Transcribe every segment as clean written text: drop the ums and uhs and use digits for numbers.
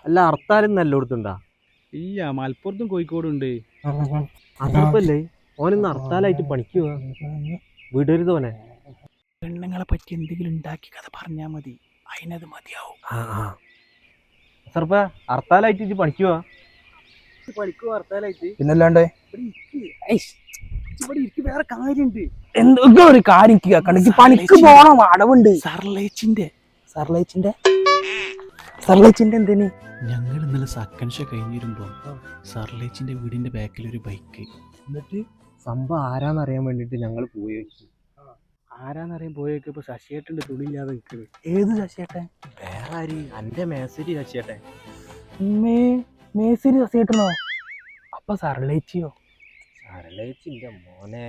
അല്ല ഹർത്താലും നല്ലോടത്തുണ്ടാ? ഇല്ല, മലപ്പുറത്തും കോഴിക്കോടും ഉണ്ട്. അതർപ്പല്ലേ ഓനൊന്ന് ഹർത്താലായിട്ട് പണിക്ക് പോവാ, വിടരുതോനെ. പെണ്ണുങ്ങളെ പറ്റി എന്തെങ്കിലും ഉണ്ടാക്കി കഥ പറഞ്ഞാൽ മതി, അതിനത് മതിയാവും. സർപ്പ ഹർത്താലായിട്ട് പണിക്ക് പോവാ? പണിക്കോ ഹർത്താലായിട്ട്? പിന്നല്ലാണ്ട് ഇവിടെ ഇരിക്കും, വേറെ കാര്യമുണ്ട്. എന്തൊക്കെ ഒരു കാര്യം കേൾക്കണെങ്കിൽ പണിക്ക് പോണം, അടവുണ്ട്. സർലേച്ചിന്റെ എന്തിന്? ഞങ്ങൾ ഇന്നലെ സെക്കൻഡ് ഷോ കഴിഞ്ഞ് വരുമ്പോ സർലേച്ചിന്റെ വീടിന്റെ ബാക്കിൽ ഒരു ബൈക്ക്. എന്നിട്ട് സംഭവം ആരാന്നറിയാൻ വേണ്ടിട്ട് ഞങ്ങൾ പോയി വെച്ചു. ആരാന്നറിയാൻ പോയേക്കപ്പോ ശശിയേട്ടന്റെ തുണിയില്ലാതെ നിൽക്കുന്നത്. ഏത് ശശിയേട്ടൻ? വേറെ ആര്? എന്റെ മേസരി ശശിയേട്ടെ. മേസിരി ശശിയേട്ടനോ? അപ്പൊ സർലേച്ചിയോ? സരളേച്ചിന്റെ മോനെ.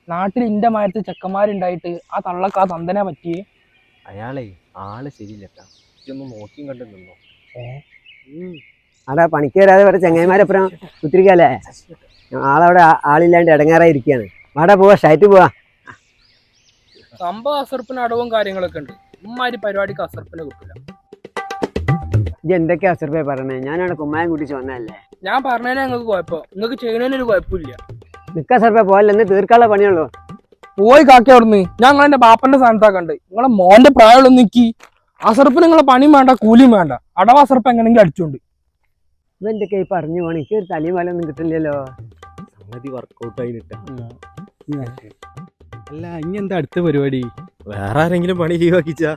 നാട്ടിൽ ഇന്റെ മാരത്ത് ചെക്കന്മാരുണ്ടായിട്ട് ആ തള്ളക്ക് ആ തന്തനെ പറ്റിയേ. അയാളെ ആള് ശരിയില്ലട്ടാ, ഇതൊന്നും നോക്കിയും കണ്ടു നിന്നോ. അതാ പണിക്ക് വരാതെ വരെ ചങ്ങായിമാരപ്പുറം കുത്തിരിക്കല്ലേ. ആളവിടെ ആളില്ലാണ്ട് ഇടങ്ങാറായിരിക്കാണ്. വാടാ പോവാ, ഷൈറ്റ് പോവാ. സംഭവം അസർപ്പിന് അടവും കാര്യങ്ങളൊക്കെ ഉണ്ട്. ഇമ്മാതിരി പരിപാടിക്ക് അസർപ്പിനെ കിട്ടില്ല. ഇത് എന്തൊക്കെയാ അസർപ്പേ പറയണേ? ഞാനാണ് കുമ്മായം കുട്ടിച്ച് വന്നതല്ലേ. ഞാൻ പറഞ്ഞതിനെ നിങ്ങൾക്ക് കുഴപ്പം, നിങ്ങൾക്ക് ചെയ്യുന്നതിനൊരു കുഴപ്പമില്ല. നിക്ക അസർപ്പേ പോയല്ലോ, എന്ന് തീർക്കാനുള്ള പണിയുള്ളൂ. പോയി കാക്കി അവിടുന്ന്. ഞാൻ നിങ്ങളെന്റെ ബാപ്പന്റെ സ്ഥാനത്താക്കണ്ട്. നിങ്ങളെ മോന്റെ പ്രായമുള്ള നിക്കി അസർപ്പിന് നിങ്ങളെ പണിയും വേണ്ട കൂലിയും വേണ്ട. അടവ അസർപ്പ് എങ്ങനെയെങ്കിലും അടിച്ചോണ്ട്. ഇതെന്തൊക്കെ ഈ പറഞ്ഞു പോണേ? എനിക്ക് ഒരു തലയും വലൊന്നും കിട്ടില്ലല്ലോ. സംഗതി വർക്കൗട്ട് ആയിട്ടാ. അല്ല, ഇനി എന്താ അടുത്ത പരിപാടി? വേറെ ആരെങ്കിലും പണി ലീവാക്കിച്ചാ?